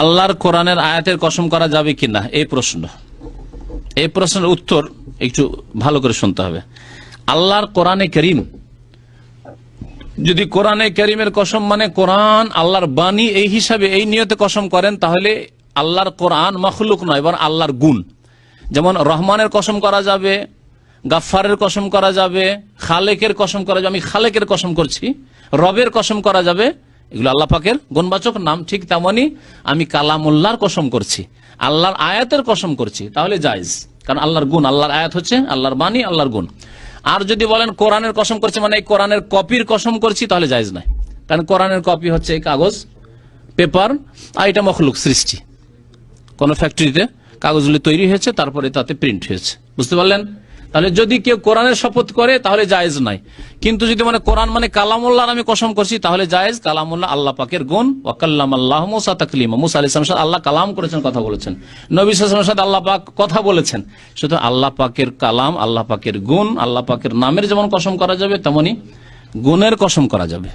আল্লাহর কোরআনের আয়াতের কসম করা যাবে কিনা এই প্রশ্নের উত্তর একটু ভালো করে শুনতে হবে। আল্লাহর কোরআনে করিম, যদি কোরআনে করিমের কসম মানে কোরআন আল্লাহর বাণী এই হিসাবে এই নিয়তে কসম করেন, তাহলে আল্লাহর কোরআন মখলুক নয় বরং আল্লাহর গুণ। যেমন রহমানের কসম করা যাবে, গাফফারের কসম করা যাবে, খালেকের কসম করা যাবে, আমি খালেকের কসম করছি, রবের কসম করা যাবে, এগুলো আল্লাহ পাকের গুণবাচক নাম। ঠিক তেমনি আমি কালামুল্লাহর কসম করছি, আল্লাহর আয়াতের কসম করছি, তাহলে জায়েজ, কারণ আল্লাহর গুণ, আল্লাহর আয়াত হচ্ছে আল্লাহর বাণী, আল্লাহর গুণ। আর যদি বলেন কোরআনের কসম করছি মানে এই কোরআনের কপির কসম করছি, তাহলে জায়েজ নাই, কারণ কোরআনের কপি হচ্ছে এই কাগজ, পেপার, আর এটা মখলুক সৃষ্টি, কোন ফ্যাক্টরিতে কাগজগুলি তৈরি হয়েছে, তারপরে তাতে প্রিন্ট হয়েছে। বুঝতে পারলেন? তাহলে যদি কেউ কোরআনের শপথ করে তাহলে জায়েজ নাই, কিন্তু যদি মানে কোরআন মানে কালামুল্লাহর আমি কসম করছি তাহলে জায়েজ। কালামুল্লাহ আল্লাহ পাকের গুণ। ওয়া কাল্লামাল্লাহু মুসা তাকলিমা, মুসা আলাইহিস সালামের সাথে আল্লাহ কালাম করেছেন, কথা বলেছেন। নবী সাল্লাল্লাহু আলাইহি ওয়াসাল্লামের সাথে আল্লাহ পাক কথা বলেছেন। শুধু আল্লাহ পাকের কালাম, আল্লাহ পাকের গুণ, আল্লাহ পাকের নামের যেমন কসম করা যাবে, তেমনি গুণের কসম করা যাবে।